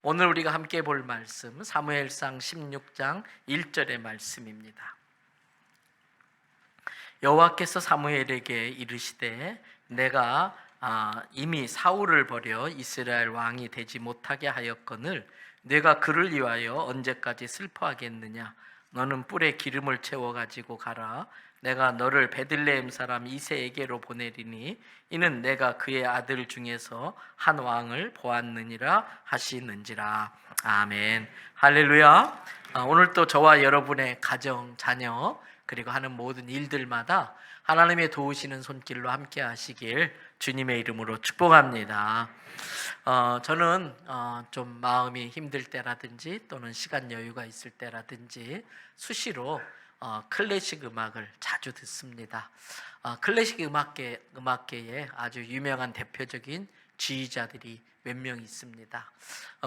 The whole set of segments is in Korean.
오늘 우리가 함께 볼 말씀 사무엘상 16장 1절의 말씀입니다. 여호와께서 사무엘에게 이르시되 내가 이미 사울을 버려 이스라엘 왕이 되지 못하게 하였거늘 내가 그를 위하여 언제까지 슬퍼하겠느냐. 너는 뿔에 기름을 채워 가지고 가라. 내가 너를 베들레헴 사람 이새에게로 보내리니 이는 내가 그의 아들 중에서 한 왕을 보았느니라 하시는지라. 아멘. 할렐루야. 오늘 또 저와 여러분의 가정, 자녀 그리고 하는 모든 일들마다 하나님의 도우시는 손길로 함께 하시길 주님의 이름으로 축복합니다. 저는 좀 마음이 힘들 때라든지 또는 시간 여유가 있을 때라든지 수시로 클래식 음악을 자주 듣습니다. 클래식 음악계에 아주 유명한 대표적인 지휘자들이 몇 명 있습니다.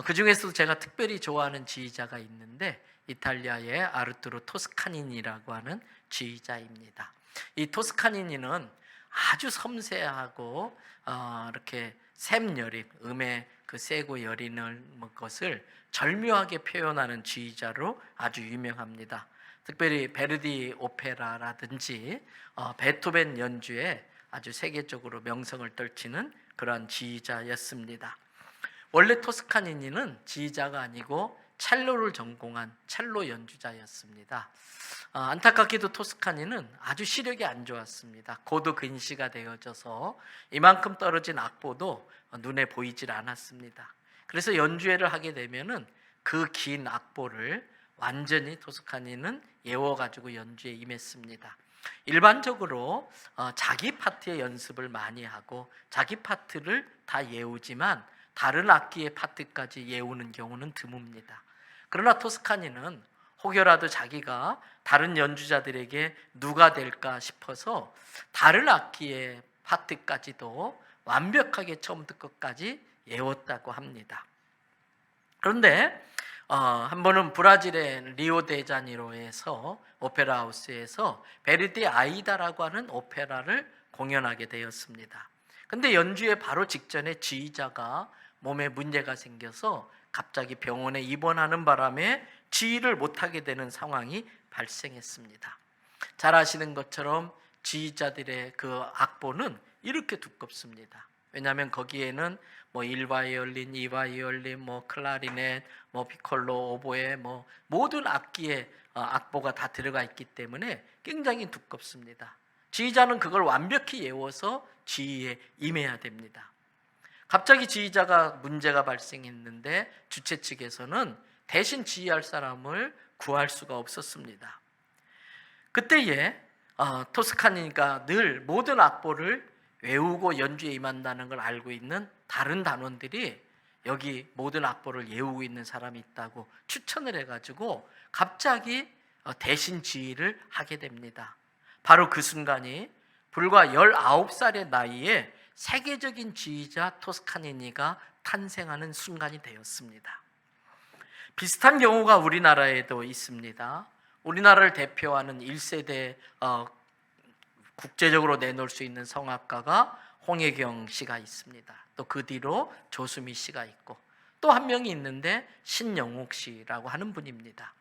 그 중에서도 제가 특별히 좋아하는 지휘자가 있는데 이탈리아의 아르투로 토스카니니라고 하는 지휘자입니다. 이 토스카니니는 아주 섬세하고 이렇게 샘여린 음의 그 세고 여리는 것을 절묘하게 표현하는 지휘자로 아주 유명합니다. 특별히 베르디 오페라라든지 베토벤 연주에 아주 세계적으로 명성을 떨치는 그러한 지휘자였습니다. 원래 토스카니니는 지휘자가 아니고 첼로를 전공한 첼로 연주자였습니다. 안타깝게도 토스카니는 아주 시력이 안 좋았습니다. 고도 근시가 되어져서 이만큼 떨어진 악보도 눈에 보이질 않았습니다. 그래서 연주회를 하게 되면은 그 긴 악보를 완전히 토스카니는 외워가지고 연주에 임했습니다. 일반적으로 자기 파트의 연습을 많이 하고 자기 파트를 다 외우지만 다른 악기의 파트까지 외우는 경우는 드뭅니다. 그러나 토스카니는 혹여라도 자기가 다른 연주자들에게 누가 될까 싶어서 다른 악기의 파트까지도 완벽하게 처음부터 끝까지 외웠다고 합니다. 그런데 한 번은 브라질의 리오데자니로에서 오페라 하우스에서 베르디 아이다라고 하는 오페라를 공연하게 되었습니다. 근데 연주의 바로 직전에 지휘자가 몸에 문제가 생겨서 갑자기 병원에 입원하는 바람에 지휘를 못하게 되는 상황이 발생했습니다. 잘 아시는 것처럼 지휘자들의 그 악보는 이렇게 두껍습니다. 왜냐하면 거기에는 1바이올린, 2바이올린, 클라리넷, 피콜로, 오보에 모든 악기의 악보가 다 들어가 있기 때문에 굉장히 두껍습니다. 지휘자는 그걸 완벽히 외워서 지휘에 임해야 됩니다. 갑자기 지휘자가 문제가 발생했는데 주최 측에서는 대신 지휘할 사람을 구할 수가 없었습니다. 그때에 토스카니가 늘 모든 악보를 외우고 연주에 임한다는 걸 알고 있는 다른 단원들이 여기 모든 악보를 외우고 있는 사람이 있다고 추천을 해가지고 갑자기 대신 지휘를 하게 됩니다. 바로 그 순간이 불과 19살의 나이에 세계적인 지휘자 토스카니니가 탄생하는 순간이 되었습니다. 비슷한 경우가 우리나라에도 있습니다. 우리나라를 대표하는 1세대 국제적으로 내놓을 수 있는 성악가가 홍혜경 씨가 있습니다. 또 그 뒤로 조수미 씨가 있고 또 한 명이 있는데 신영옥 씨라고 하는 분입니다.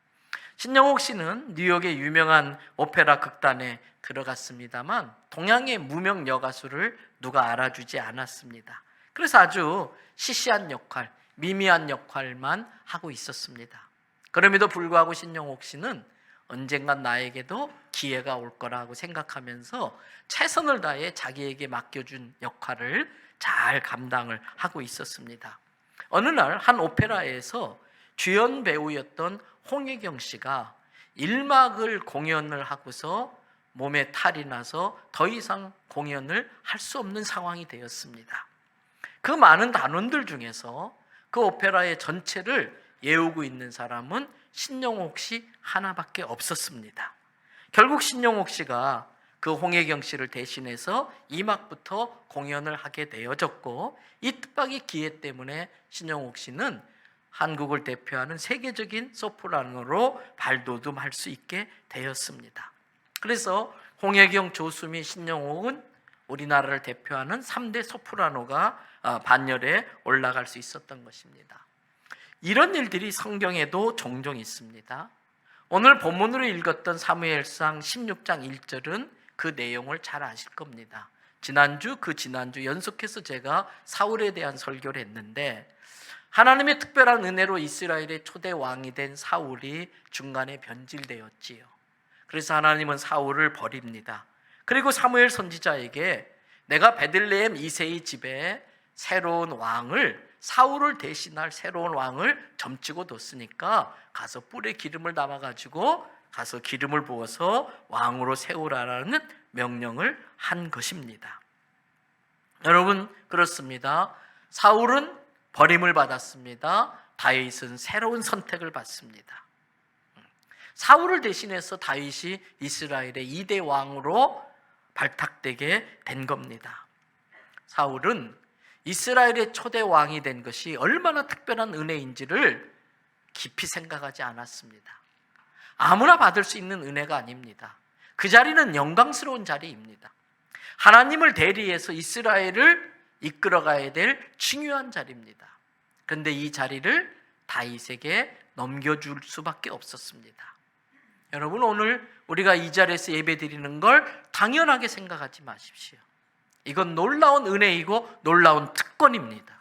신영옥 씨는 뉴욕의 유명한 오페라 극단에 들어갔습니다만 동양의 무명 여가수를 누가 알아주지 않았습니다. 그래서 아주 시시한 역할, 미미한 역할만 하고 있었습니다. 그럼에도 불구하고 신영옥 씨는 언젠간 나에게도 기회가 올 거라고 생각하면서 최선을 다해 자기에게 맡겨준 역할을 잘 감당을 하고 있었습니다. 어느 날 한 오페라에서 주연 배우였던 홍혜경 씨가 1막을 공연을 하고서 몸에 탈이 나서 더 이상 공연을 할 수 없는 상황이 되었습니다. 그 많은 단원들 중에서 그 오페라의 전체를 외우고 있는 사람은 신영옥 씨 하나밖에 없었습니다. 결국 신영옥 씨가 그 홍혜경 씨를 대신해서 2막부터 공연을 하게 되어졌고 이 뜻밖의 기회 때문에 신영옥 씨는 한국을 대표하는 세계적인 소프라노로 발돋움할 수 있게 되었습니다. 그래서 홍혜경, 조수미, 신영옥은 우리나라를 대표하는 3대 소프라노가 반열에 올라갈 수 있었던 것입니다. 이런 일들이 성경에도 종종 있습니다. 오늘 본문으로 읽었던 사무엘상 16장 1절은 그 내용을 잘 아실 겁니다. 지난주 연속해서 제가 사울에 대한 설교를 했는데, 하나님의 특별한 은혜로 이스라엘의 초대 왕이 된 사울이 중간에 변질되었지요. 그래서 하나님은 사울을 버립니다. 그리고 사무엘 선지자에게 내가 베들레헴 이새의 집에 새로운 왕을, 사울을 대신할 새로운 왕을 점치고 뒀으니까 가서 뿔에 기름을 담아가지고 가서 기름을 부어서 왕으로 세우라라는 명령을 한 것입니다. 여러분, 그렇습니다. 사울은 버림을 받았습니다. 다윗은 새로운 선택을 받습니다. 사울을 대신해서 다윗이 이스라엘의 2대 왕으로 발탁되게 된 겁니다. 사울은 이스라엘의 초대 왕이 된 것이 얼마나 특별한 은혜인지를 깊이 생각하지 않았습니다. 아무나 받을 수 있는 은혜가 아닙니다. 그 자리는 영광스러운 자리입니다. 하나님을 대리해서 이스라엘을 이끌어가야 될 중요한 자리입니다. 그런데 이 자리를 다윗에게 넘겨줄 수밖에 없었습니다. 여러분, 오늘 우리가 이 자리에서 예배 드리는 걸 당연하게 생각하지 마십시오. 이건 놀라운 은혜이고 놀라운 특권입니다.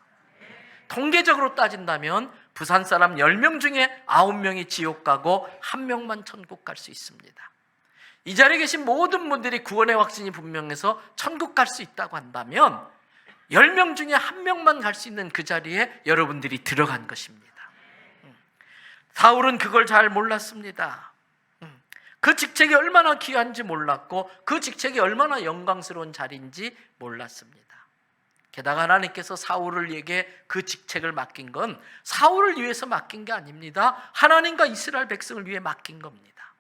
통계적으로 따진다면 부산 사람 10명 중에 9명이 지옥 가고 1명만 천국 갈 수 있습니다. 이 자리에 계신 모든 분들이 구원의 확신이 분명해서 천국 갈 수 있다고 한다면 10명 중에 1명만 갈 수 있는 그 자리에 여러분들이 들어간 것입니다. 사울은 그걸 잘 몰랐습니다. 그 직책이 얼마나 귀한지 몰랐고 그 직책이 얼마나 영광스러운 자리인지 몰랐습니다. 게다가 하나님께서 사울에게 그 직책을 맡긴 건 사울을 위해서 맡긴 게 아닙니다. 하나님과 이스라엘 백성을 위해 맡긴 겁니다.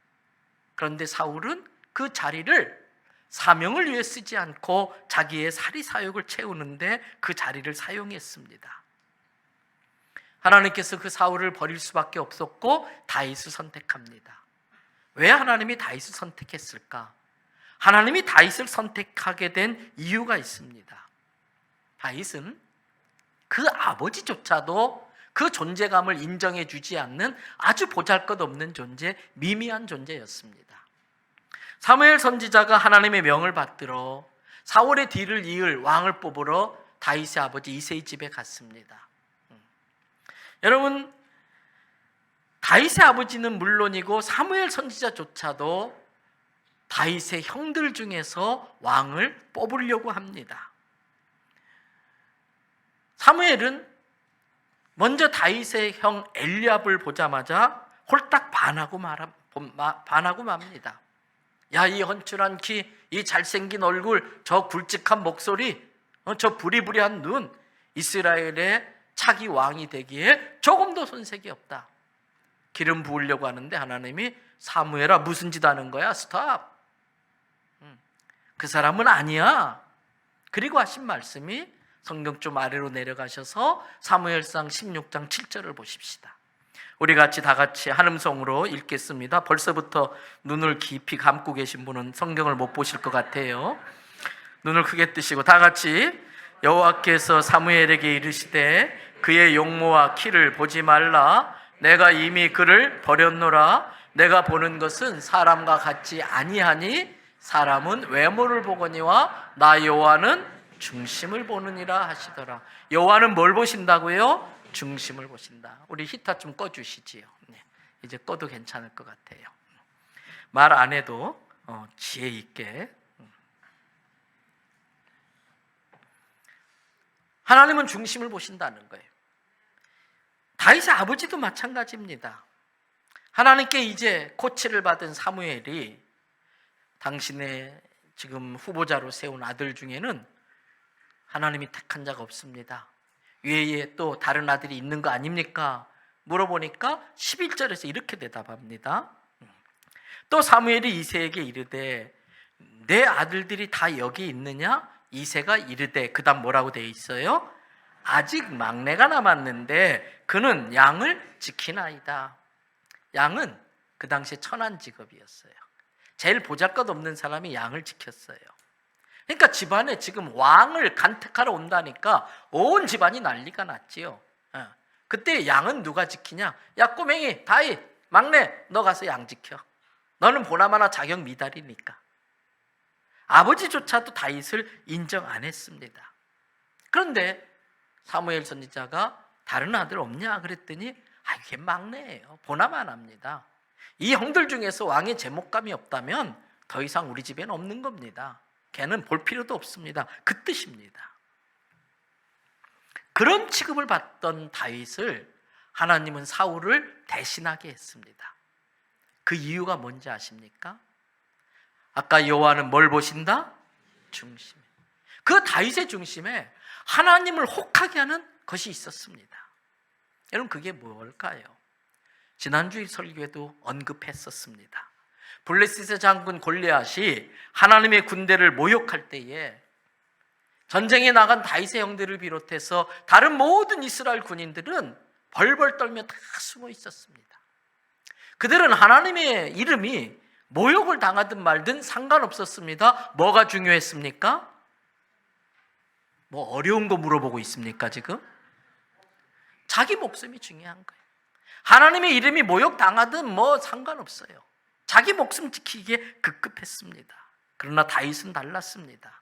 그런데 사울은 그 자리를 사명을 위해 쓰지 않고 자기의 사리사욕을 채우는데 그 자리를 사용했습니다. 하나님께서 그 사울을 버릴 수밖에 없었고 다윗을 선택합니다. 왜 하나님이 다윗을 선택했을까? 하나님이 다윗을 선택하게 된 이유가 있습니다. 다윗은 그 아버지조차도 그 존재감을 인정해 주지 않는 아주 보잘것없는 존재, 미미한 존재였습니다. 사무엘 선지자가 하나님의 명을 받들어 사울의 뒤를 이을 왕을 뽑으러 다윗의 아버지 이새의 집에 갔습니다. 여러분, 다윗의 아버지는 물론이고 사무엘 선지자조차도 다윗의 형들 중에서 왕을 뽑으려고 합니다. 사무엘은 먼저 다윗의 형 엘리압을 보자마자 홀딱 반하고 맙니다. 야, 이 헌칠한 키, 이 잘생긴 얼굴, 저 굵직한 목소리, 저 부리부리한 눈, 이스라엘의 차기 왕이 되기에 조금도 손색이 없다. 기름 부으려고 하는데 하나님이 사무엘아, 무슨 짓 하는 거야? 스톱. 그 사람은 아니야. 그리고 하신 말씀이 성경 좀 아래로 내려가셔서 사무엘상 16장 7절을 보십시다. 우리 다 같이 한음성으로 읽겠습니다. 벌써부터 눈을 깊이 감고 계신 분은 성경을 못 보실 것 같아요. 눈을 크게 뜨시고 다 같이 여호와께서 사무엘에게 이르시되 그의 용모와 키를 보지 말라. 내가 이미 그를 버렸노라. 내가 보는 것은 사람과 같지 아니하니 사람은 외모를 보거니와 나 여호와는 중심을 보느니라 하시더라. 여호와는 뭘 보신다고요? 중심을 보신다. 우리 히터 좀 꺼주시지요. 네, 이제 꺼도 괜찮을 것 같아요. 말 안 해도 지혜 있게. 하나님은 중심을 보신다는 거예요. 다윗의 아버지도 마찬가지입니다. 하나님께 이제 코치를 받은 사무엘이 당신의 지금 후보자로 세운 아들 중에는 하나님이 택한 자가 없습니다. 외에 또 다른 아들이 있는 거 아닙니까? 물어보니까 11절에서 이렇게 대답합니다. 또 사무엘이 이새에게 이르되 내 아들들이 다 여기 있느냐? 이새가 이르되 그 다음 뭐라고 되어 있어요? 아직 막내가 남았는데 그는 양을 지키나이다. 양은 그 당시에 천한 직업이었어요. 제일 보잘것없는 사람이 양을 지켰어요. 그러니까 집안에 지금 왕을 간택하러 온다니까 온 집안이 난리가 났지요. 그때 양은 누가 지키냐? 야 꼬맹이 다윗 막내 너 가서 양 지켜. 너는 보나마나 자격 미달이니까. 아버지조차도 다윗을 인정 안 했습니다. 그런데 사무엘 선지자가 다른 아들 없냐 그랬더니 걔 막내예요. 보나마나입니다. 이 형들 중에서 왕의 제목감이 없다면 더 이상 우리 집에는 없는 겁니다. 걔는 볼 필요도 없습니다. 그 뜻입니다. 그런 취급을 받던 다윗을 하나님은 사울을 대신하게 했습니다. 그 이유가 뭔지 아십니까? 아까 여호와는 뭘 보신다? 중심. 그 다윗의 중심에 하나님을 혹하게 하는 것이 있었습니다. 여러분 그게 뭘까요? 지난주일 설교에도 언급했었습니다. 블레셋의 장군 골리앗이 하나님의 군대를 모욕할 때에 전쟁에 나간 다윗의 형들을 비롯해서 다른 모든 이스라엘 군인들은 벌벌 떨며 다 숨어 있었습니다. 그들은 하나님의 이름이 모욕을 당하든 말든 상관없었습니다. 뭐가 중요했습니까? 뭐 어려운 거 물어보고 있습니까 지금? 자기 목숨이 중요한 거예요. 하나님의 이름이 모욕당하든 뭐 상관없어요. 자기 목숨 지키기에 급급했습니다. 그러나 다윗은 달랐습니다.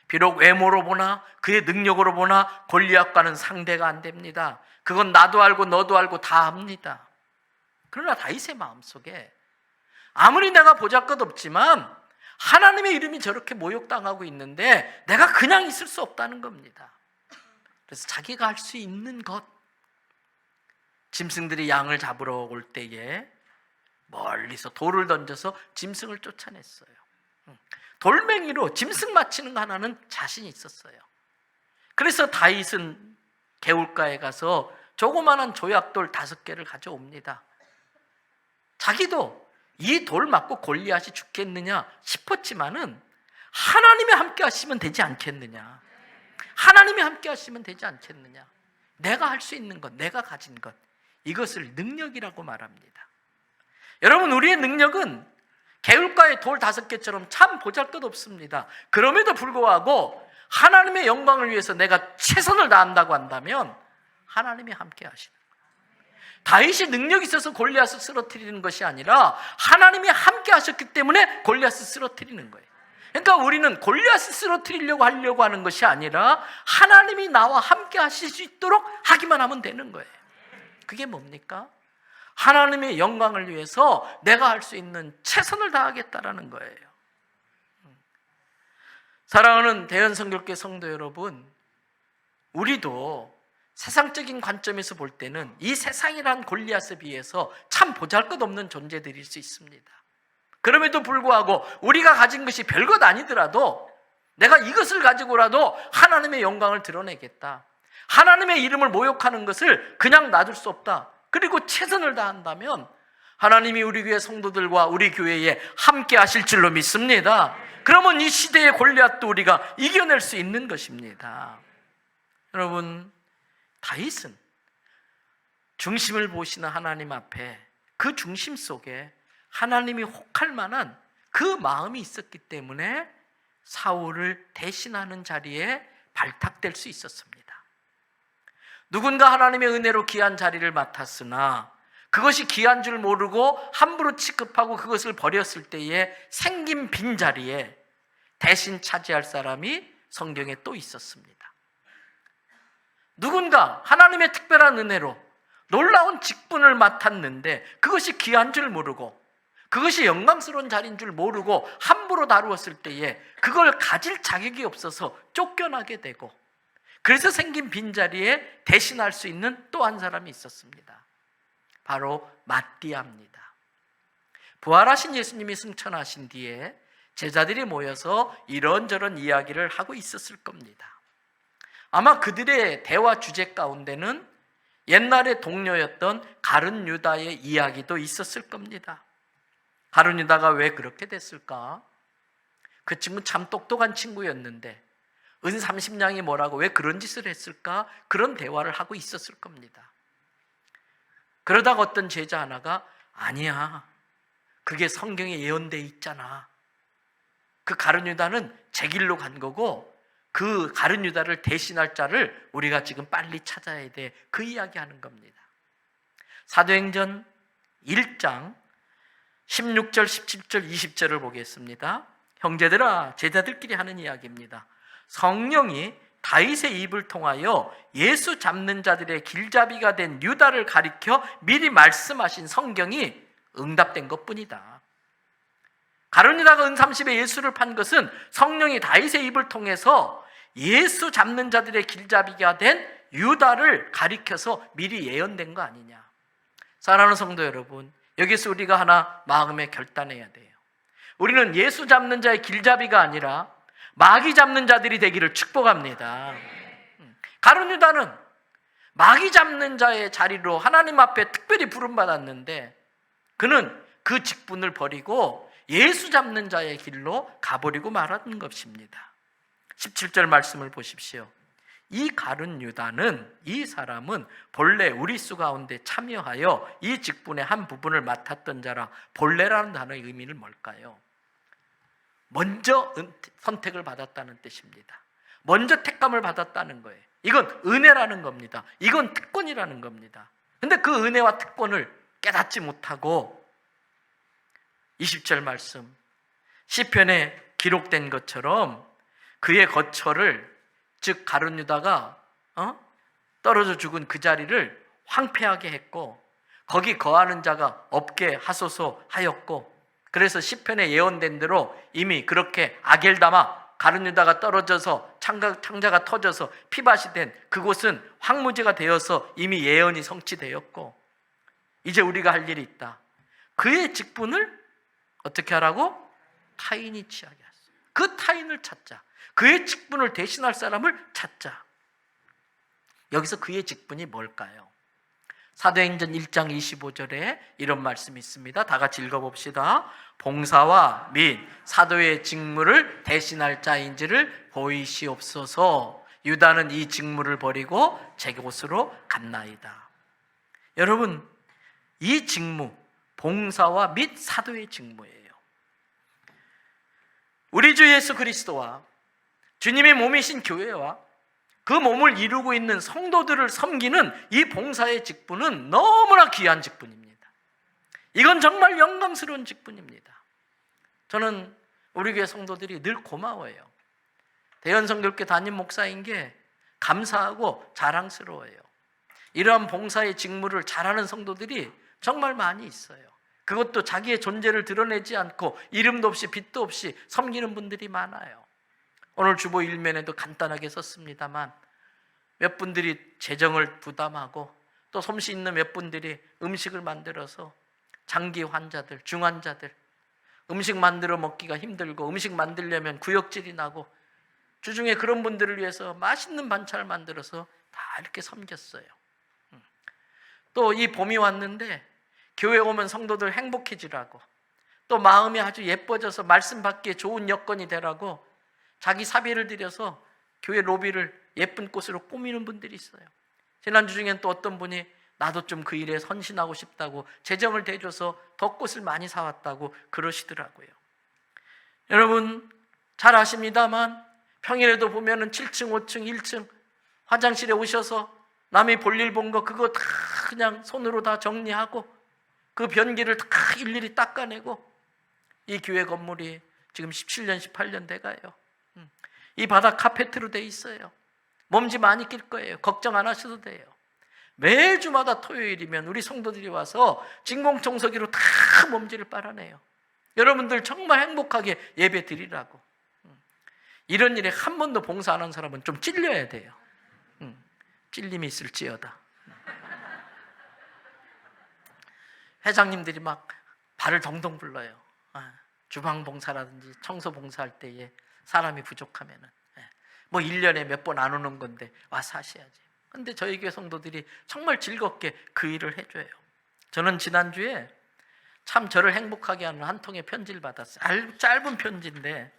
비록 외모로 보나 그의 능력으로 보나 골리앗과는 상대가 안 됩니다. 그건 나도 알고 너도 알고 다 압니다. 그러나 다윗의 마음속에 아무리 내가 보잘것없지만 하나님의 이름이 저렇게 모욕당하고 있는데 내가 그냥 있을 수 없다는 겁니다. 그래서 자기가 할 수 있는 것, 짐승들이 양을 잡으러 올 때에 멀리서 돌을 던져서 짐승을 쫓아냈어요. 돌멩이로 짐승 맞히는 거 하나는 자신이 있었어요. 그래서 다윗은 개울가에 가서 조그마한 조약돌 5개를 가져옵니다. 자기도 이 돌 맞고 골리앗이 죽겠느냐 싶었지만은 하나님이 함께 하시면 되지 않겠느냐. 하나님이 함께 하시면 되지 않겠느냐. 내가 할 수 있는 것, 내가 가진 것, 이것을 능력이라고 말합니다. 여러분 우리의 능력은 개울가의 돌 5개처럼 참 보잘것없습니다. 그럼에도 불구하고 하나님의 영광을 위해서 내가 최선을 다한다고 한다면 하나님이 함께 하시는 거예요. 다윗이 능력이 있어서 골리앗을 쓰러뜨리는 것이 아니라 하나님이 함께 하셨기 때문에 골리앗을 쓰러뜨리는 거예요. 그러니까 우리는 골리앗을 쓰러뜨리려고 하려고 하는 것이 아니라 하나님이 나와 함께 하실 수 있도록 하기만 하면 되는 거예요. 그게 뭡니까? 하나님의 영광을 위해서 내가 할 수 있는 최선을 다하겠다라는 거예요. 사랑하는 대연성결교 성도 여러분, 우리도 세상적인 관점에서 볼 때는 이 세상이란 골리앗에 비해서 참 보잘것없는 존재들일 수 있습니다. 그럼에도 불구하고 우리가 가진 것이 별것 아니더라도 내가 이것을 가지고라도 하나님의 영광을 드러내겠다. 하나님의 이름을 모욕하는 것을 그냥 놔둘 수 없다. 그리고 최선을 다한다면 하나님이 우리 교회 성도들과 우리 교회에 함께 하실 줄로 믿습니다. 그러면 이 시대의 골리앗도 우리가 이겨낼 수 있는 것입니다. 여러분, 다윗은 중심을 보시는 하나님 앞에 그 중심 속에 하나님이 혹할 만한 그 마음이 있었기 때문에 사울을 대신하는 자리에 발탁될 수 있었습니다. 누군가 하나님의 은혜로 귀한 자리를 맡았으나 그것이 귀한 줄 모르고 함부로 취급하고 그것을 버렸을 때에 생긴 빈자리에 대신 차지할 사람이 성경에 또 있었습니다. 누군가 하나님의 특별한 은혜로 놀라운 직분을 맡았는데 그것이 귀한 줄 모르고 그것이 영광스러운 자리인 줄 모르고 함부로 다루었을 때에 그걸 가질 자격이 없어서 쫓겨나게 되고 그래서 생긴 빈자리에 대신할 수 있는 또 한 사람이 있었습니다. 바로 마띠아입니다. 부활하신 예수님이 승천하신 뒤에 제자들이 모여서 이런저런 이야기를 하고 있었을 겁니다. 아마 그들의 대화 주제 가운데는 옛날의 동료였던 가룟 유다의 이야기도 있었을 겁니다. 가룟 유다가 왜 그렇게 됐을까? 그 친구 참 똑똑한 친구였는데 은 30냥이 뭐라고 왜 그런 짓을 했을까? 그런 대화를 하고 있었을 겁니다. 그러다가 어떤 제자 하나가 아니야, 그게 성경에 예언되어 있잖아. 그 가룟 유다는 제 길로 간 거고 그 가룟 유다를 대신할 자를 우리가 지금 빨리 찾아야 돼. 그 이야기하는 겁니다. 사도행전 1장 16절, 17절, 20절을 보겠습니다. 형제들아, 제자들끼리 하는 이야기입니다. 성령이 다윗의 입을 통하여 예수 잡는 자들의 길잡이가 된 유다를 가리켜 미리 말씀하신 성경이 응답된 것뿐이다. 가룟 유다가 은30에 예수를 판 것은 성령이 다윗의 입을 통해서 예수 잡는 자들의 길잡이가 된 유다를 가리켜서 미리 예언된 거 아니냐. 사랑하는 성도 여러분, 여기서 우리가 하나 마음에 결단해야 돼요. 우리는 예수 잡는 자의 길잡이가 아니라 마귀 잡는 자들이 되기를 축복합니다. 가룟 유다는 마귀 잡는 자의 자리로 하나님 앞에 특별히 부름받았는데 그는 그 직분을 버리고 예수 잡는 자의 길로 가버리고 말하는 것입니다. 17절 말씀을 보십시오. 이 가룟 유다는, 이 사람은 본래 우리 수 가운데 참여하여 이 직분의 한 부분을 맡았던 자라. 본래라는 단어의 의미는 뭘까요? 먼저 선택을 받았다는 뜻입니다. 먼저 택감을 받았다는 거예요. 이건 은혜라는 겁니다. 이건 특권이라는 겁니다. 근데 그 은혜와 특권을 깨닫지 못하고 20절 말씀, 시편에 기록된 것처럼 그의 거처를, 즉 가룟 유다가 떨어져 죽은 그 자리를 황폐하게 했고 거기 거하는 자가 없게 하소서 하였고, 그래서 시편에 예언된 대로 이미 그렇게 아겔다마, 가룟 유다가 떨어져서 창자가 터져서 피밭이 된 그곳은 황무지가 되어서 이미 예언이 성취되었고, 이제 우리가 할 일이 있다. 그의 직분을 어떻게 하라고? 타인이 취하게 하세요. 그 타인을 찾자. 그의 직분을 대신할 사람을 찾자. 여기서 그의 직분이 뭘까요? 사도행전 1장 25절에 이런 말씀이 있습니다. 다 같이 읽어봅시다. 봉사와 및 사도의 직무를 대신할 자인지를 보이시옵소서. 유다는 이 직무를 버리고 제 곳으로 갔나이다. 여러분, 이 직무, 봉사와 및 사도의 직무예요. 우리 주 예수 그리스도와 주님의 몸이신 교회와 그 몸을 이루고 있는 성도들을 섬기는 이 봉사의 직분은 너무나 귀한 직분입니다. 이건 정말 영광스러운 직분입니다. 저는 우리 교회 성도들이 늘 고마워요. 대연성교회 담임 목사인 게 감사하고 자랑스러워요. 이러한 봉사의 직무를 잘하는 성도들이 정말 많이 있어요. 그것도 자기의 존재를 드러내지 않고 이름도 없이 빛도 없이 섬기는 분들이 많아요. 오늘 주보 일면에도 간단하게 썼습니다만 몇 분들이 재정을 부담하고 또 솜씨 있는 몇 분들이 음식을 만들어서 장기 환자들, 중환자들, 음식 만들어 먹기가 힘들고 음식 만들려면 구역질이 나고 주중에 그런 분들을 위해서 맛있는 반찬을 만들어서 다 이렇게 섬겼어요. 또 이 봄이 왔는데 교회 오면 성도들 행복해지라고, 또 마음이 아주 예뻐져서 말씀 받기에 좋은 여건이 되라고 자기 사비를 들여서 교회 로비를 예쁜 꽃으로 꾸미는 분들이 있어요. 지난주 중엔 또 어떤 분이 나도 좀 그 일에 헌신하고 싶다고 재정을 대줘서 덧꽃을 많이 사왔다고 그러시더라고요. 여러분 잘 아십니다만 평일에도 보면은 7층, 5층, 1층 화장실에 오셔서 남이 볼일 본 거 그거 다 그냥 손으로 다 정리하고 그 변기를 다 일일이 닦아내고, 이 교회 건물이 지금 17년, 18년 돼가요. 이 바닥 카페트로 돼 있어요. 먼지 많이 낄 거예요. 걱정 안 하셔도 돼요. 매주마다 토요일이면 우리 성도들이 와서 진공청소기로 다 먼지를 빨아내요. 여러분들 정말 행복하게 예배 드리라고. 이런 일에 한 번도 봉사 안 한 사람은 좀 찔려야 돼요. 찔림이 있을지어다. 회장님들이 막 발을 동동 불러요. 주방 봉사라든지 청소 봉사할 때에 사람이 부족하면은 뭐 1년에 몇 번 안 오는 건데 와서 하셔야지. 근데 저희 교회 성도들이 정말 즐겁게 그 일을 해줘요. 저는 지난주에 참 저를 행복하게 하는 한 통의 편지를 받았어요. 짧은 편지인데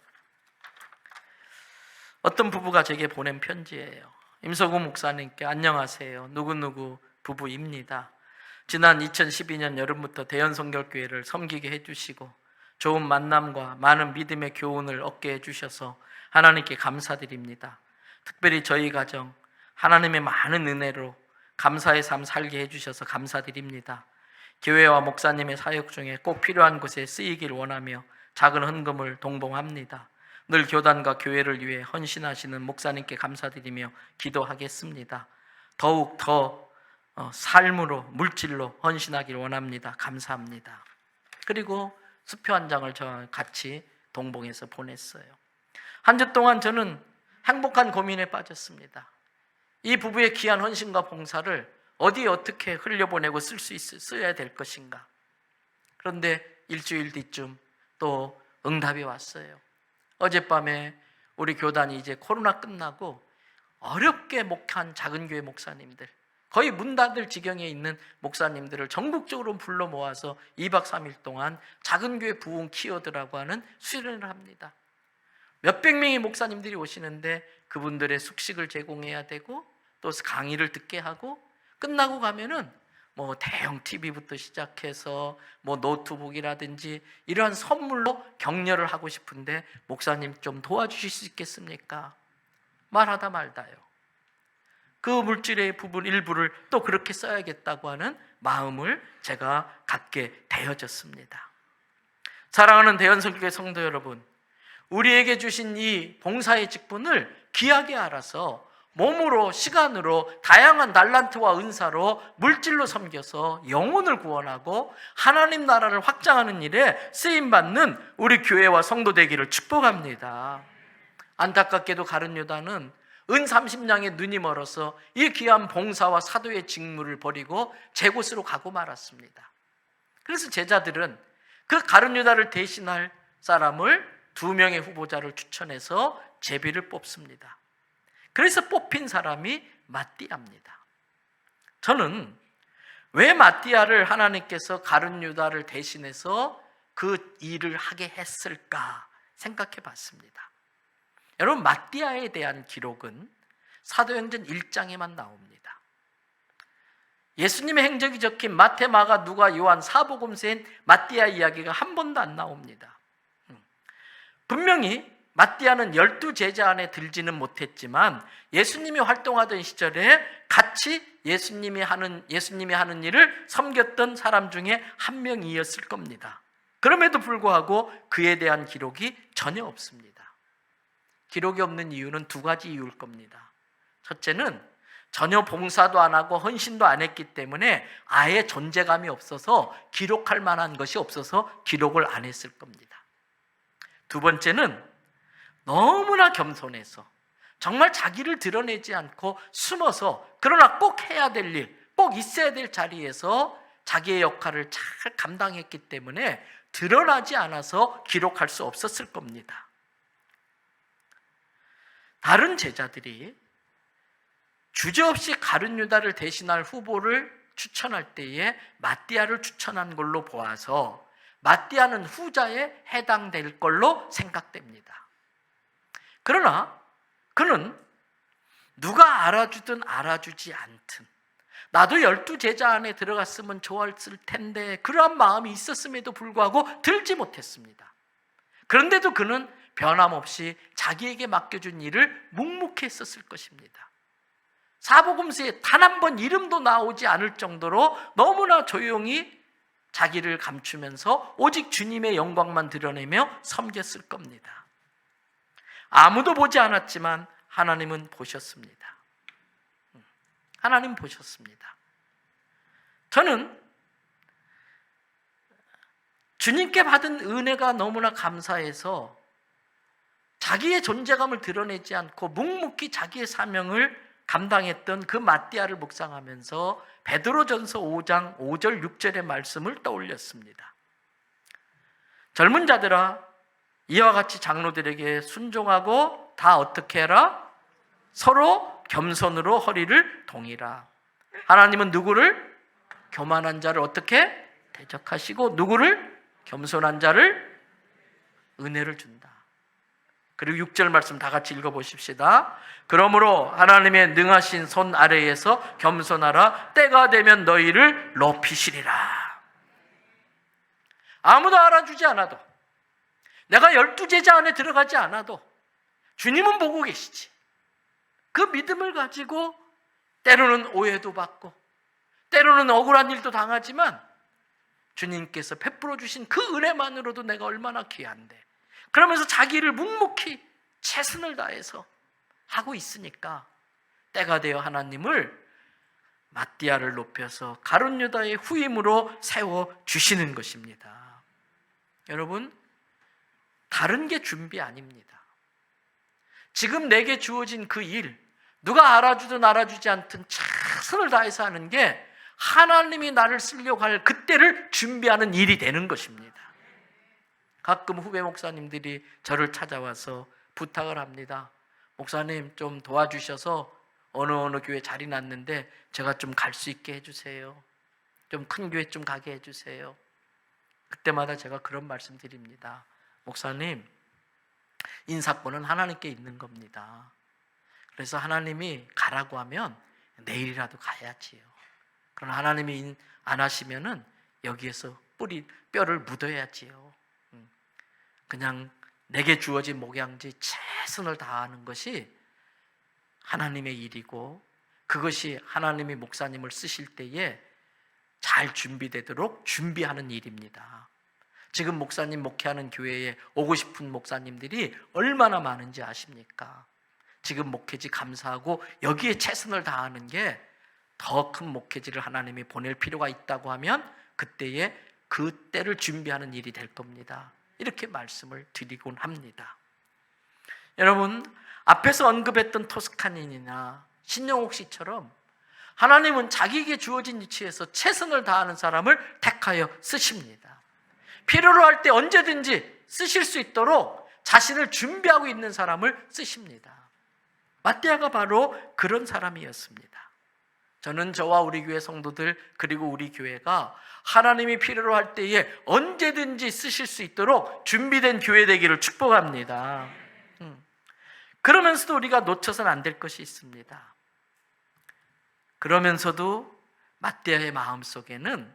어떤 부부가 제게 보낸 편지예요. 임석우 목사님께 안녕하세요. 누구누구 부부입니다. 지난 2012년 여름부터 대연성결교회를 섬기게 해주시고 좋은 만남과 많은 믿음의 교훈을 얻게 해주셔서 하나님께 감사드립니다. 특별히 저희 가정 하나님의 많은 은혜로 감사의 삶 살게 해주셔서 감사드립니다. 교회와 목사님의 사역 중에 꼭 필요한 곳에 쓰이길 원하며 작은 헌금을 동봉합니다. 늘 교단과 교회를 위해 헌신하시는 목사님께 감사드리며 기도하겠습니다. 더욱 더 삶으로 물질로 헌신하길 원합니다. 감사합니다. 그리고 수표 한 장을 저와 같이 동봉해서 보냈어요. 한 주 동안 저는 행복한 고민에 빠졌습니다. 이 부부의 귀한 헌신과 봉사를 어디에 어떻게 흘려보내고 써야 될 것인가. 그런데 일주일 뒤쯤 또 응답이 왔어요. 어젯밤에 우리 교단이 이제 코로나 끝나고 어렵게 목한 작은 교회 목사님들, 거의 문 닫을 지경에 있는 목사님들을 전국적으로 불러 모아서 2박 3일 동안 작은 교회 부흥 키워드라고 하는 수련을 합니다. 몇백 명의 목사님들이 오시는데 그분들의 숙식을 제공해야 되고 또 강의를 듣게 하고 끝나고 가면은 대형 TV부터 시작해서 노트북이라든지 이러한 선물로 격려를 하고 싶은데 목사님 좀 도와주실 수 있겠습니까? 말하다 말다요. 그 물질의 부분 일부를 또 그렇게 써야겠다고 하는 마음을 제가 갖게 되어졌습니다. 사랑하는 대연설교회 성도 여러분, 우리에게 주신 이 봉사의 직분을 귀하게 알아서 몸으로, 시간으로, 다양한 달란트와 은사로 물질로 섬겨서 영혼을 구원하고 하나님 나라를 확장하는 일에 쓰임받는 우리 교회와 성도 되기를 축복합니다. 안타깝게도 가룟 유다는 은 30냥에 눈이 멀어서 이 귀한 봉사와 사도의 직무를 버리고 제 곳으로 가고 말았습니다. 그래서 제자들은 그 가룟 유다를 대신할 사람을 2명의 후보자를 추천해서 제비를 뽑습니다. 그래서 뽑힌 사람이 마띠아입니다. 저는 왜 마띠아를 하나님께서 가룟 유다를 대신해서 그 일을 하게 했을까 생각해 봤습니다. 여러분, 마띠아에 대한 기록은 사도행전 1장에만 나옵니다. 예수님의 행적이 적힌 마태, 마가, 누가, 요한, 사복음서엔 마띠아 이야기가 한 번도 안 나옵니다. 분명히 마띠아는 12제자 안에 들지는 못했지만 예수님이 활동하던 시절에 같이 예수님이 하는 일을 섬겼던 사람 중에 한 명이었을 겁니다. 그럼에도 불구하고 그에 대한 기록이 전혀 없습니다. 기록이 없는 이유는 2가지 이유일 겁니다. 첫째는 전혀 봉사도 안 하고 헌신도 안 했기 때문에 아예 존재감이 없어서 기록할 만한 것이 없어서 기록을 안 했을 겁니다. 2번째는 너무나 겸손해서 정말 자기를 드러내지 않고 숨어서 그러나 꼭 해야 될 일, 꼭 있어야 될 자리에서 자기의 역할을 잘 감당했기 때문에 드러나지 않아서 기록할 수 없었을 겁니다. 다른 제자들이 주저없이 가룟 유다를 대신할 후보를 추천할 때에 마띠아를 추천한 걸로 보아서 마띠아는 후자에 해당될 걸로 생각됩니다. 그러나 그는 누가 알아주든 알아주지 않든 나도 12제자 안에 들어갔으면 좋았을 텐데 그러한 마음이 있었음에도 불구하고 들지 못했습니다. 그런데도 그는 변함없이 자기에게 맡겨준 일을 묵묵히 했었을 것입니다. 사복음서에 단 한 번 이름도 나오지 않을 정도로 너무나 조용히 자기를 감추면서 오직 주님의 영광만 드러내며 섬겼을 겁니다. 아무도 보지 않았지만 하나님은 보셨습니다. 하나님 보셨습니다. 저는 주님께 받은 은혜가 너무나 감사해서 자기의 존재감을 드러내지 않고 묵묵히 자기의 사명을 감당했던 그 마띠아를 묵상하면서 베드로전서 5장 5절 6절의 말씀을 떠올렸습니다. 젊은 자들아, 이와 같이 장로들에게 순종하고 다 어떻게 해라? 서로 겸손으로 허리를 동이라. 하나님은 누구를? 교만한 자를 어떻게? 대적하시고 누구를? 겸손한 자를 은혜를 준다. 그리고 6절 말씀 다 같이 읽어보십시다. 그러므로 하나님의 능하신 손 아래에서 겸손하라. 때가 되면 너희를 높이시리라. 아무도 알아주지 않아도, 내가 12제자 안에 들어가지 않아도 주님은 보고 계시지. 그 믿음을 가지고 때로는 오해도 받고 때로는 억울한 일도 당하지만 주님께서 베풀어 주신 그 은혜만으로도 내가 얼마나 귀한데, 그러면서 자기를 묵묵히 최선을 다해서 하고 있으니까 때가 되어 하나님을 마띠아를 높여서 가룟 유다의 후임으로 세워주시는 것입니다. 여러분, 다른 게 준비 아닙니다. 지금 내게 주어진 그 일, 누가 알아주든 알아주지 않든 최선을 다해서 하는 게 하나님이 나를 쓰려고 할 그때를 준비하는 일이 되는 것입니다. 가끔 후배 목사님들이 저를 찾아와서 부탁을 합니다. 목사님, 좀 도와주셔서 어느 교회 자리 났는데 제가 좀 갈 수 있게 해주세요. 좀 큰 교회 좀 가게 해주세요. 그때마다 제가 그런 말씀 드립니다. 목사님, 인사권은 하나님께 있는 겁니다. 그래서 하나님이 가라고 하면 내일이라도 가야지요. 그러나 하나님이 안 하시면은 여기에서 뼈를 묻어야지요. 그냥 내게 주어진 목양지 최선을 다하는 것이 하나님의 일이고, 그것이 하나님이 목사님을 쓰실 때에 잘 준비되도록 준비하는 일입니다. 지금 목사님 목회하는 교회에 오고 싶은 목사님들이 얼마나 많은지 아십니까? 지금 목회지 감사하고 여기에 최선을 다하는 게 더 큰 목회지를 하나님이 보낼 필요가 있다고 하면 그때에 그 때를 준비하는 일이 될 겁니다. 이렇게 말씀을 드리곤 합니다. 여러분, 앞에서 언급했던 토스카닌이나 신영옥 씨처럼 하나님은 자기에게 주어진 위치에서 최선을 다하는 사람을 택하여 쓰십니다. 필요로 할 때 언제든지 쓰실 수 있도록 자신을 준비하고 있는 사람을 쓰십니다. 마띠아가 바로 그런 사람이었습니다. 저는 저와 우리 교회 성도들, 그리고 우리 교회가 하나님이 필요로 할 때에 언제든지 쓰실 수 있도록 준비된 교회 되기를 축복합니다. 그러면서도 우리가 놓쳐서는 안 될 것이 있습니다. 그러면서도 마띠아의 마음속에는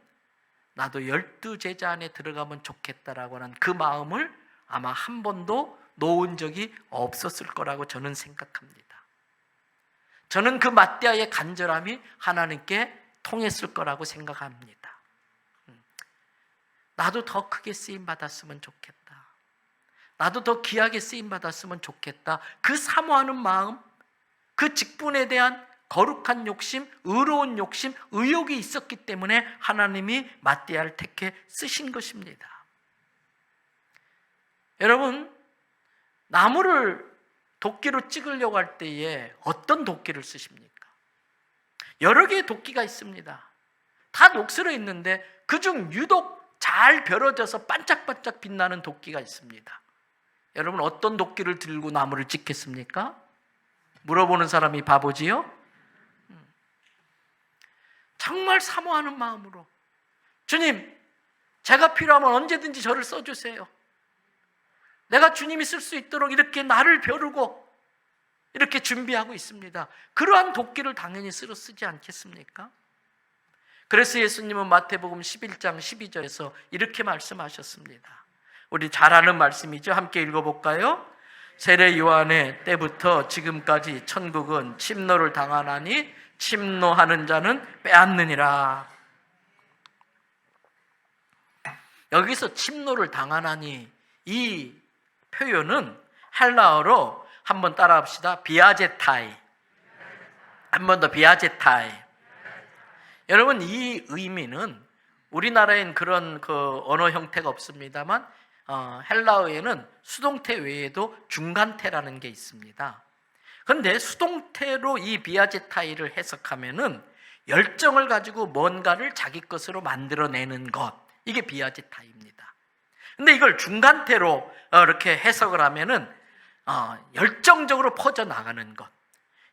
나도 12제자 안에 들어가면 좋겠다라고 하는 그 마음을 아마 한 번도 놓은 적이 없었을 거라고 저는 생각합니다. 저는 그 마띠아의 간절함이 하나님께 통했을 거라고 생각합니다. 나도 더 크게 쓰임 받았으면 좋겠다. 나도 더 귀하게 쓰임 받았으면 좋겠다. 그 사모하는 마음, 그 직분에 대한 거룩한 욕심, 의로운 욕심, 의욕이 있었기 때문에 하나님이 마띠아를 택해 쓰신 것입니다. 여러분, 나무를 도끼로 찍으려고 할 때에 어떤 도끼를 쓰십니까? 여러 개의 도끼가 있습니다. 다 녹슬어 있는데 그중 유독 잘 벼러져서 반짝반짝 빛나는 도끼가 있습니다. 여러분, 어떤 도끼를 들고 나무를 찍겠습니까? 물어보는 사람이 바보지요? 정말 사모하는 마음으로, 주님, 제가 필요하면 언제든지 저를 써주세요. 내가 주님이 쓸 수 있도록 이렇게 나를 벼르고 이렇게 준비하고 있습니다. 그러한 도끼를 당연히 쓰지 않겠습니까? 그래서 예수님은 마태복음 11장 12절에서 이렇게 말씀하셨습니다. 우리 잘 아는 말씀이죠. 함께 읽어볼까요? 세례 요한의 때부터 지금까지 천국은 침노를 당하나니 침노하는 자는 빼앗느니라. 여기서 침노를 당하나니, 이 표현은 헬라어로 한번 따라합시다. 비아제타이. 한 번 더, 비아제타이. 여러분, 이 의미는 우리나라엔 그런 언어 형태가 없습니다만 헬라어에는 수동태 외에도 중간태라는 게 있습니다. 그런데 수동태로 이 비아제타이를 해석하면은 열정을 가지고 뭔가를 자기 것으로 만들어내는 것, 이게 비아제타이입니다. 근데 이걸 중간태로 이렇게 해석을 하면은 열정적으로 퍼져나가는 것,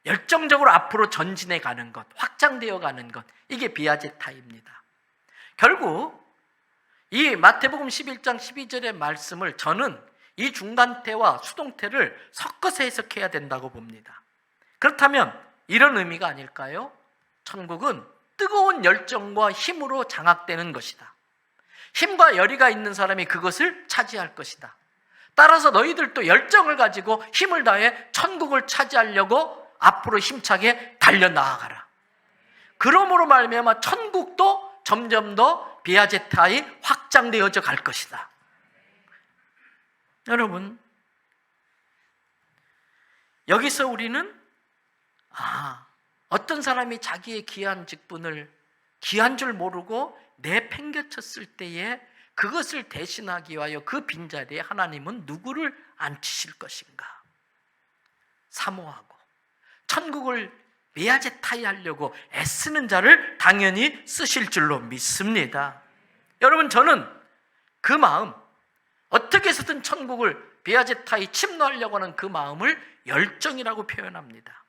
열정적으로 앞으로 전진해 가는 것, 확장되어 가는 것, 이게 비아제타입니다. 결국 이 마태복음 11장 12절의 말씀을 저는 이 중간태와 수동태를 섞어서 해석해야 된다고 봅니다. 그렇다면 이런 의미가 아닐까요? 천국은 뜨거운 열정과 힘으로 장악되는 것이다. 힘과 열의가 있는 사람이 그것을 차지할 것이다. 따라서 너희들도 열정을 가지고 힘을 다해 천국을 차지하려고 앞으로 힘차게 달려나아가라. 그러므로 말미암아 천국도 점점 더 비아제타이 확장되어져 갈 것이다. 여러분, 여기서 우리는 어떤 사람이 자기의 귀한 직분을 귀한 줄 모르고 내팽개쳤을 때에 그것을 대신하기 위하여 그 빈자리에 하나님은 누구를 앉히실 것인가 사모하고 천국을 메아제타이 하려고 애쓰는 자를 당연히 쓰실 줄로 믿습니다. 여러분, 저는 그 마음, 어떻게 해서든 천국을 베아제타이 침노하려고 하는 그 마음을 열정이라고 표현합니다.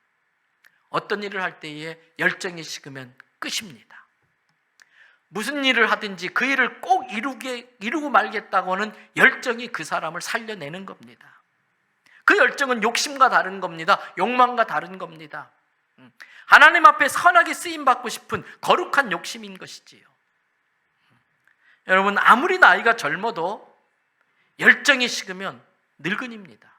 어떤 일을 할 때에 열정이 식으면 끝입니다. 무슨 일을 하든지 그 일을 꼭 이루고 말겠다고 하는 열정이 그 사람을 살려내는 겁니다. 그 열정은 욕심과 다른 겁니다. 욕망과 다른 겁니다. 하나님 앞에 선하게 쓰임받고 싶은 거룩한 욕심인 것이지요. 여러분, 아무리 나이가 젊어도 열정이 식으면 늙은입니다.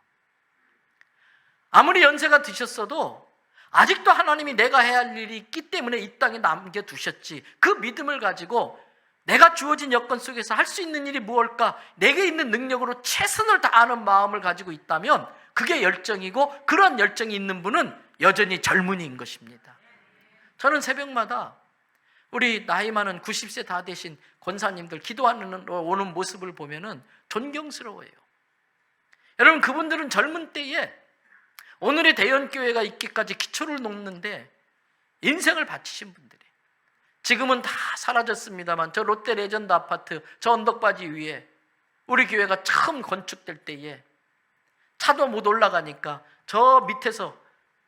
아무리 연세가 드셨어도 아직도 하나님이 내가 해야 할 일이 있기 때문에 이 땅에 남겨두셨지, 그 믿음을 가지고 내가 주어진 여건 속에서 할 수 있는 일이 무엇일까, 내게 있는 능력으로 최선을 다하는 마음을 가지고 있다면 그게 열정이고, 그런 열정이 있는 분은 여전히 젊은이인 것입니다. 저는 새벽마다 우리 나이 많은 90세 다 되신 권사님들 기도하는 오는 모습을 보면은 존경스러워요. 여러분, 그분들은 젊은 때에 오늘의 대연교회가 있기까지 기초를 놓는데 인생을 바치신 분들이에요. 지금은 다 사라졌습니다만 저 롯데 레전드 아파트 저 언덕바지 위에 우리 교회가 처음 건축될 때에 차도 못 올라가니까 저 밑에서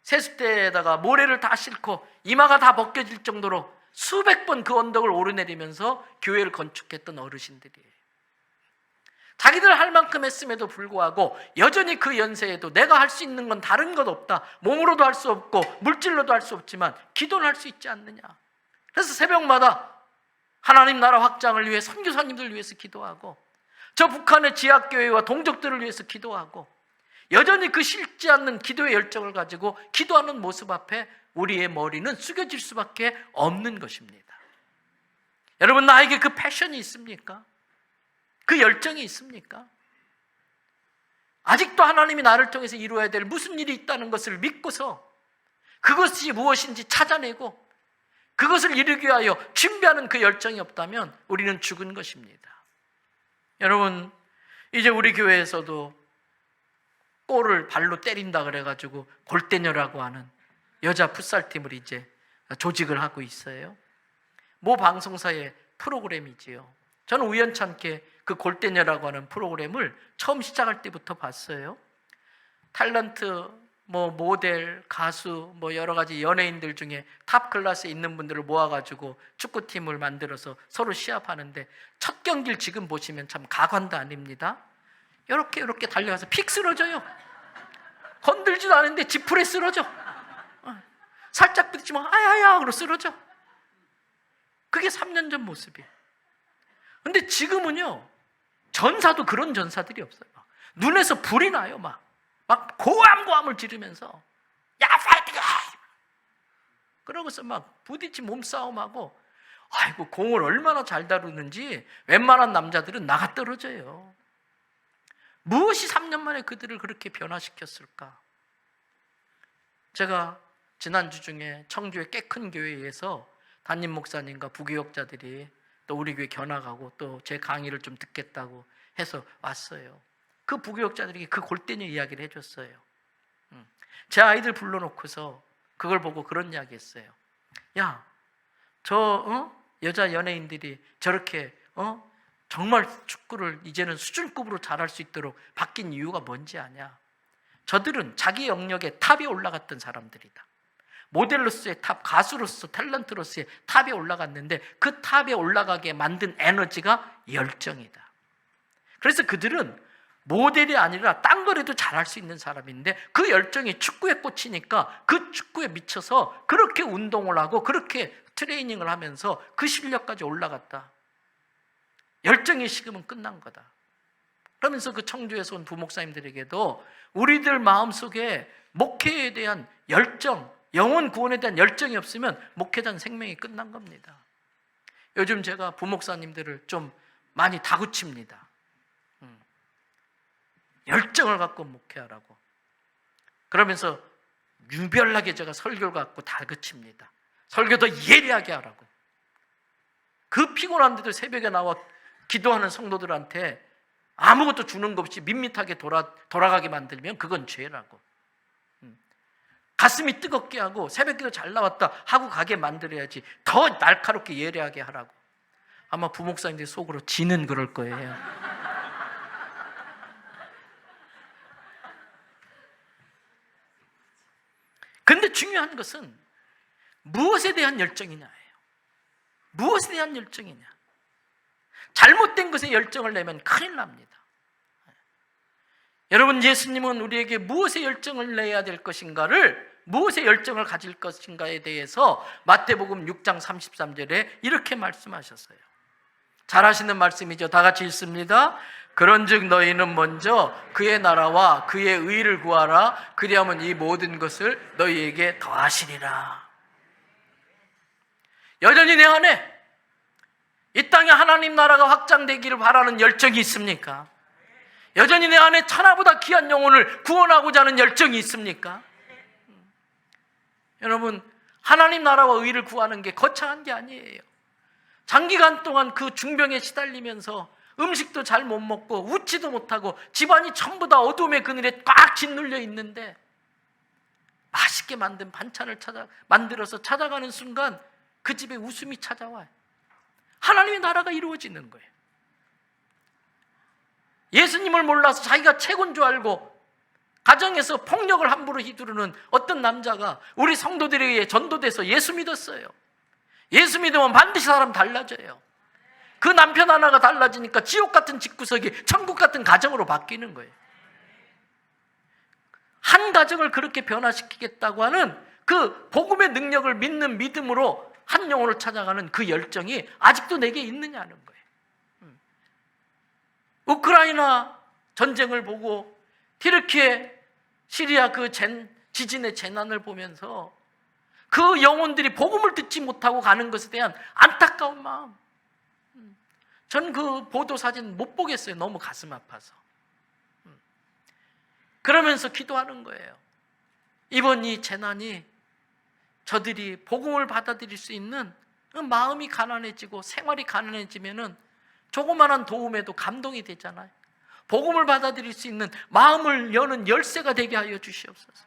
세숫대에다가 모래를 다 싣고 이마가 다 벗겨질 정도로 수백 번 그 언덕을 오르내리면서 교회를 건축했던 어르신들이에요. 자기들 할 만큼 했음에도 불구하고 여전히 그 연세에도 내가 할 수 있는 건 다른 것 없다, 몸으로도 할 수 없고 물질로도 할 수 없지만 기도는 할 수 있지 않느냐. 그래서 새벽마다 하나님 나라 확장을 위해 선교사님들 위해서 기도하고, 저 북한의 지하교회와 동족들을 위해서 기도하고, 여전히 그 식지 않는 기도의 열정을 가지고 기도하는 모습 앞에 우리의 머리는 숙여질 수밖에 없는 것입니다. 여러분, 나에게 그 패션이 있습니까? 그 열정이 있습니까? 아직도 하나님이 나를 통해서 이루어야 될 무슨 일이 있다는 것을 믿고서 그것이 무엇인지 찾아내고 그것을 이루기 위하여 준비하는 그 열정이 없다면 우리는 죽은 것입니다. 여러분, 이제 우리 교회에서도 골을 발로 때린다 그래가지고 골대녀라고 하는 여자 풋살팀을 이제 조직을 하고 있어요. 모 방송사의 프로그램이지요. 저는 우연찮게 그 골대녀라고 하는 프로그램을 처음 시작할 때부터 봤어요. 탤런트, 모델, 가수, 여러 가지 연예인들 중에 탑 클래스에 있는 분들을 모아가지고 축구팀을 만들어서 서로 시합하는데, 첫 경기를 지금 보시면 참 가관도 아닙니다. 이렇게 달려가서 픽 쓰러져요. 건들지도 않은데 지푸레 쓰러져. 살짝 부딪히면 아야야 그러고 쓰러져. 그게 3년 전 모습이에요. 근데 지금은요, 전사도 그런 전사들이 없어요. 눈에서 불이 나요. 막 고함고함을 지르면서 야 파이팅! 그러고서 막 부딪히 몸싸움하고, 아이고, 공을 얼마나 잘 다루는지 웬만한 남자들은 나가 떨어져요. 무엇이 3년 만에 그들을 그렇게 변화시켰을까? 제가 지난주 중에 청주의 꽤 큰 교회에서 담임 목사님과 부교역자들이 또 우리 교회 견학하고 또 제 강의를 좀 듣겠다고 해서 왔어요. 그 부교역자들에게 그 골대녀 이야기를 해줬어요. 제 아이들 불러놓고서 그걸 보고 그런 이야기 했어요. 야, 여자 연예인들이 저렇게 정말 축구를 이제는 수준급으로 잘할 수 있도록 바뀐 이유가 뭔지 아냐? 저들은 자기 영역의 탑에 올라갔던 사람들이다. 모델로서의 탑, 가수로서, 탤런트로서의 탑에 올라갔는데 그 탑에 올라가게 만든 에너지가 열정이다. 그래서 그들은 모델이 아니라 딴 거라도 잘할 수 있는 사람인데 그 열정이 축구에 꽂히니까 그 축구에 미쳐서 그렇게 운동을 하고 그렇게 트레이닝을 하면서 그 실력까지 올라갔다. 열정이 식으면 끝난 거다. 그러면서 그 청주에서 온 부목사님들에게도 우리들 마음속에 목회에 대한 열정, 영혼 구원에 대한 열정이 없으면 목회자는 생명이 끝난 겁니다. 요즘 제가 부목사님들을 좀 많이 다그칩니다. 열정을 갖고 목회하라고. 그러면서 유별나게 제가 설교를 갖고 다그칩니다. 설교도 예리하게 하라고. 그 피곤한데도 새벽에 나와 기도하는 성도들한테 아무것도 주는 것 없이 밋밋하게 돌아가게 만들면 그건 죄라고. 가슴이 뜨겁게 하고 새벽기도 잘 나왔다 하고 가게 만들어야지. 더 날카롭게 예리하게 하라고. 아마 부목사님들 속으로 지는 그럴 거예요. 근데 중요한 것은 무엇에 대한 열정이냐예요. 무엇에 대한 열정이냐. 잘못된 것에 열정을 내면 큰일 납니다. 여러분, 예수님은 우리에게 무엇에 열정을 내야 될 것인가를, 무엇에 열정을 가질 것인가에 대해서 마태복음 6장 33절에 이렇게 말씀하셨어요. 잘 아시는 말씀이죠. 다 같이 읽습니다. 그런즉 너희는 먼저 그의 나라와 그의 의를 구하라. 그리하면 이 모든 것을 너희에게 더하시리라. 여전히 내 안에 이 땅에 하나님 나라가 확장되기를 바라는 열정이 있습니까? 여전히 내 안에 천하보다 귀한 영혼을 구원하고자 하는 열정이 있습니까? 여러분, 하나님 나라와 의를 구하는 게 거창한 게 아니에요. 장기간 동안 그 중병에 시달리면서 음식도 잘 못 먹고 웃지도 못하고 집안이 전부 다 어둠의 그늘에 꽉 짓눌려 있는데 맛있게 만든 반찬을 만들어서 찾아가는 순간 그 집에 웃음이 찾아와요. 하나님의 나라가 이루어지는 거예요. 예수님을 몰라서 자기가 최고인 줄 알고 가정에서 폭력을 함부로 휘두르는 어떤 남자가 우리 성도들에게 전도돼서 예수 믿었어요. 예수 믿으면 반드시 사람 달라져요. 그 남편 하나가 달라지니까 지옥 같은 집구석이 천국 같은 가정으로 바뀌는 거예요. 한 가정을 그렇게 변화시키겠다고 하는 그 복음의 능력을 믿는 믿음으로 한 영혼을 찾아가는 그 열정이 아직도 내게 있느냐는 거예요. 우크라이나 전쟁을 보고 튀르키예, 시리아 그 지진의 재난을 보면서 그 영혼들이 복음을 듣지 못하고 가는 것에 대한 안타까운 마음. 전 그 보도 사진 못 보겠어요. 너무 가슴 아파서. 그러면서 기도하는 거예요. 이번 이 재난이 저들이 복음을 받아들일 수 있는 마음이 가난해지고 생활이 가난해지면은 조그마한 도움에도 감동이 되잖아요. 복음을 받아들일 수 있는 마음을 여는 열쇠가 되게 하여 주시옵소서.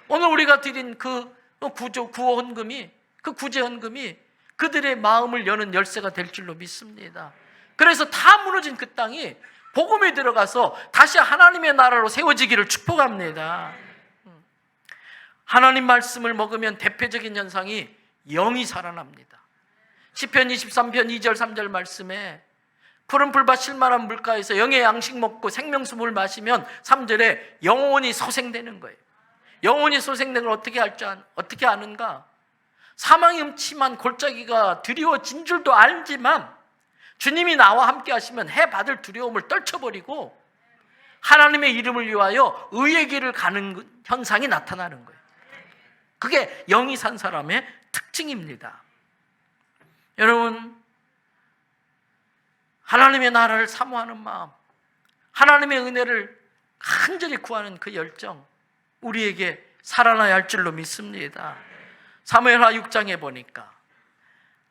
오늘 우리가 드린 그 구제헌금이 그들의 마음을 여는 열쇠가 될 줄로 믿습니다. 그래서 다 무너진 그 땅이 복음에 들어가서 다시 하나님의 나라로 세워지기를 축복합니다. 하나님 말씀을 먹으면 대표적인 현상이 영이 살아납니다. 시편 23편 2절 3절 말씀에 푸른 풀밭 실만한 물가에서 영의 양식 먹고 생명수물 마시면 3절에 영혼이 소생되는 거예요. 영혼이 소생되는 걸 어떻게 아는가? 사망의 음침한 골짜기가 드리워진 줄도 알지만 주님이 나와 함께 하시면 해 받을 두려움을 떨쳐버리고 하나님의 이름을 위하여 의의 길을 가는 현상이 나타나는 거예요. 그게 영이 산 사람의 특징입니다. 여러분, 하나님의 나라를 사모하는 마음, 하나님의 은혜를 간절히 구하는 그 열정, 우리에게 살아나야 할 줄로 믿습니다. 사무엘하 6장에 보니까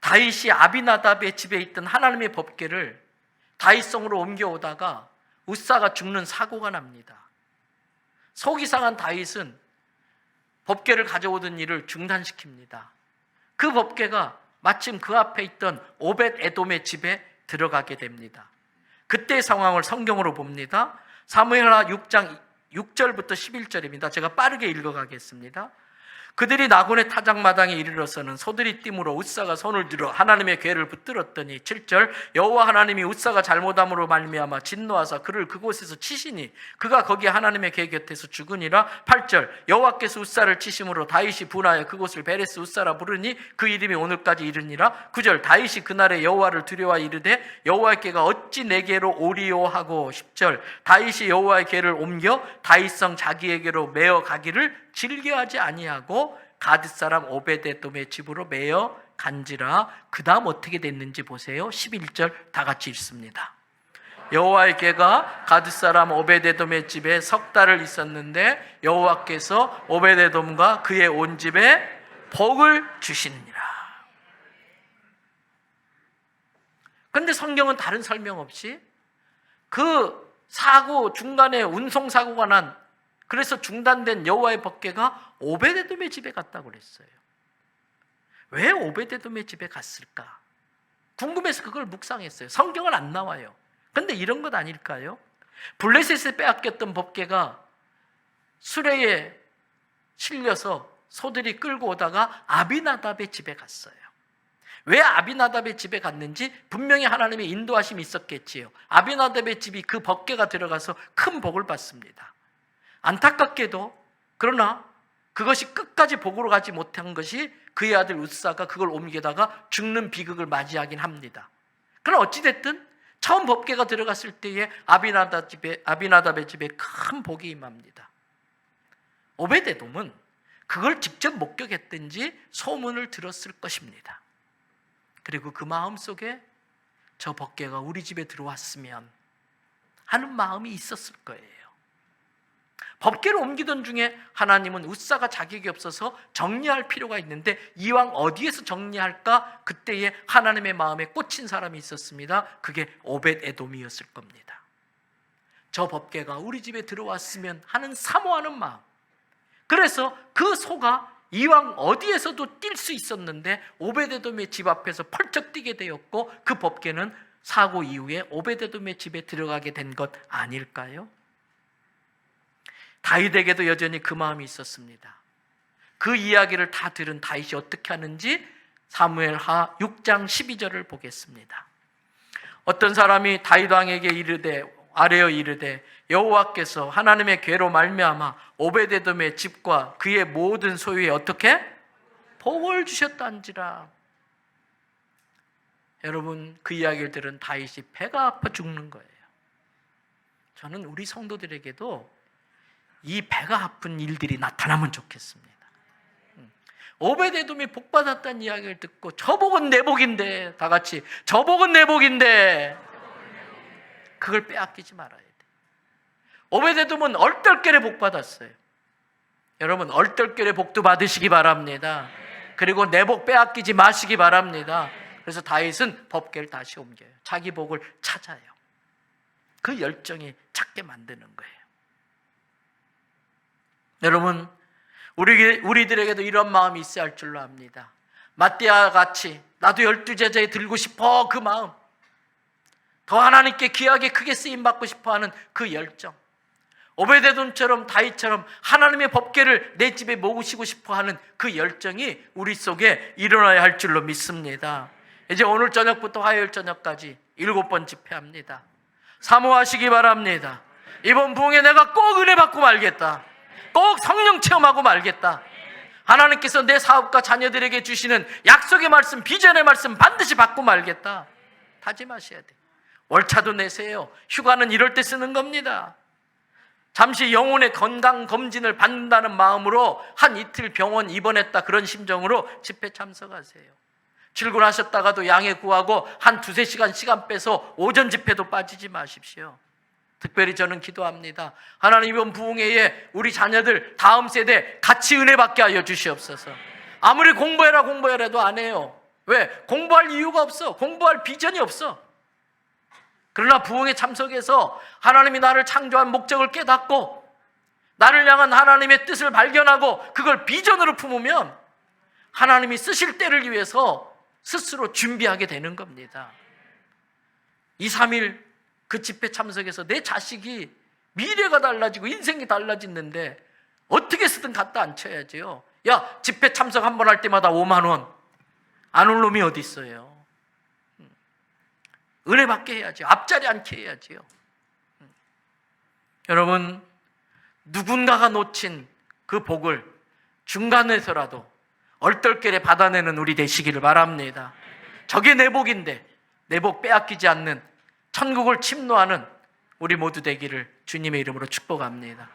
다윗이 아비나답의 집에 있던 하나님의 법궤를 다윗성으로 옮겨오다가 웃사가 죽는 사고가 납니다. 속이 상한 다윗은 법궤를 가져오던 일을 중단시킵니다. 그 법궤가 마침 그 앞에 있던 오벳 에돔의 집에 들어가게 됩니다. 그때 상황을 성경으로 봅니다. 사무엘하 6장 6절부터 11절입니다. 제가 빠르게 읽어가겠습니다. 그들이 나곤의 타작마당에 이르러서는 소들이 띠므로 웃사가 손을 들어 하나님의 궤를 붙들었더니 7절 여호와 하나님이 웃사가 잘못함으로 말미암아 진노하사 그를 그곳에서 치시니 그가 거기 하나님의 궤 곁에서 죽으니라. 8절 여호와께서 웃사를 치심으로 다윗이 분하여 그곳을 베레스 웃사라 부르니 그 이름이 오늘까지 이르니라. 9절 다윗이 그날에 여호와를 두려워 이르되 여호와의 궤가 어찌 내게로 오리요 하고. 10절 다윗이 여호와의 궤를 옮겨 다윗성 자기에게로 메어 가기를 즐겨하지 아니하고 가드 사람 오베데돔의 집으로 메어 간지라. 그 다음 어떻게 됐는지 보세요. 11절 다 같이 읽습니다. 여호와의 궤가 가드 사람 오베데돔의 집에 석 달을 있었는데 여호와께서 오베데돔과 그의 온 집에 복을 주시니라. 그런데 성경은 다른 설명 없이 그 사고 중간에 운송사고가 난, 그래서 중단된 여호와의 법궤가 오베데돔의 집에 갔다고 그랬어요. 왜 오베데돔의 집에 갔을까? 궁금해서 그걸 묵상했어요. 성경은 안 나와요. 그런데 이런 것 아닐까요? 블레셋에 빼앗겼던 법궤가 수레에 실려서 소들이 끌고 오다가 아비나답의 집에 갔어요. 왜 아비나답의 집에 갔는지 분명히 하나님의 인도하심이 있었겠지요. 아비나답의 집이 그 법궤가 들어가서 큰 복을 받습니다. 안타깝게도 그러나 그것이 끝까지 복으로 가지 못한 것이 그의 아들 웃사가 그걸 옮기다가 죽는 비극을 맞이하긴 합니다. 그러나 어찌됐든 처음 법궤가 들어갔을 때에 아비나답의 집에 큰 복이 임합니다. 오베데돔은 그걸 직접 목격했든지 소문을 들었을 것입니다. 그리고 그 마음속에 저 법궤가 우리 집에 들어왔으면 하는 마음이 있었을 거예요. 법궤를 옮기던 중에 하나님은 웃사가 자격이 없어서 정리할 필요가 있는데 이왕 어디에서 정리할까? 그때에 하나님의 마음에 꽂힌 사람이 있었습니다. 그게 오벳에돔이었을 겁니다. 저 법궤가 우리 집에 들어왔으면 하는 사모하는 마음. 그래서 그 소가 이왕 어디에서도 뛸 수 있었는데 오벳에돔의 집 앞에서 펄쩍 뛰게 되었고 그 법궤는 사고 이후에 오벳에돔의 집에 들어가게 된 것 아닐까요? 다윗에게도 여전히 그 마음이 있었습니다. 그 이야기를 다 들은 다윗이 어떻게 하는지 사무엘하 6장 12절을 보겠습니다. 어떤 사람이 다윗 왕에게 아뢰어 이르되 여호와께서 하나님의 궤로 말미암아 오베데돔의 집과 그의 모든 소유에 어떻게 복을 주셨단지라. 여러분, 그 이야기를 들은 다윗이 배가 아파 죽는 거예요. 저는 우리 성도들에게도 이 배가 아픈 일들이 나타나면 좋겠습니다. 오베데돔이 복받았다는 이야기를 듣고 저 복은 내 복인데, 다 같이 저 복은 내 복인데, 그걸 빼앗기지 말아야 돼. 오베데돔은 얼떨결에 복받았어요. 여러분, 얼떨결에 복도 받으시기 바랍니다. 그리고 내 복 빼앗기지 마시기 바랍니다. 그래서 다윗은 법궤를 다시 옮겨요. 자기 복을 찾아요. 그 열정이 찾게 만드는 거예요. 여러분, 우리들에게도 이런 마음이 있어야 할 줄로 압니다. 마띠아 같이 나도 12제자에 들고 싶어, 그 마음, 더 하나님께 귀하게 크게 쓰임받고 싶어하는 그 열정, 오베데돔처럼 다윗처럼 하나님의 법궤를 내 집에 모으시고 싶어하는 그 열정이 우리 속에 일어나야 할 줄로 믿습니다. 이제 오늘 저녁부터 화요일 저녁까지 7번 집회합니다. 사모하시기 바랍니다. 이번 부흥에 내가 꼭 은혜 받고 말겠다. 꼭 성령 체험하고 말겠다. 하나님께서 내 사업과 자녀들에게 주시는 약속의 말씀, 비전의 말씀 반드시 받고 말겠다. 다짐하셔야 돼. 월차도 내세요. 휴가는 이럴 때 쓰는 겁니다. 잠시 영혼의 건강 검진을 받는다는 마음으로 한 이틀 병원 입원했다, 그런 심정으로 집회 참석하세요. 출근하셨다가도 양해 구하고 한 2-3시간 시간 빼서 오전 집회도 빠지지 마십시오. 특별히 저는 기도합니다. 하나님, 이번 부흥회에 우리 자녀들 다음 세대 같이 은혜 받게 하여 주시옵소서. 아무리 공부해라도 안 해요. 왜? 공부할 이유가 없어. 공부할 비전이 없어. 그러나 부흥에 참석해서 하나님이 나를 창조한 목적을 깨닫고 나를 향한 하나님의 뜻을 발견하고 그걸 비전으로 품으면 하나님이 쓰실 때를 위해서 스스로 준비하게 되는 겁니다. 2-3일 그 집회 참석해서 내 자식이 미래가 달라지고 인생이 달라지는데 어떻게 해서든 갖다 앉혀야지요. 야, 집회 참석 한 번 할 때마다 5만 원. 안 올 놈이 어디 있어요? 은혜 받게 해야지. 앞자리 앉게 해야지요. 여러분, 누군가가 놓친 그 복을 중간에서라도 얼떨결에 받아내는 우리 되시기를 바랍니다. 저게 내 복인데 내 복 빼앗기지 않는 천국을 침노하는 우리 모두 되기를 주님의 이름으로 축복합니다.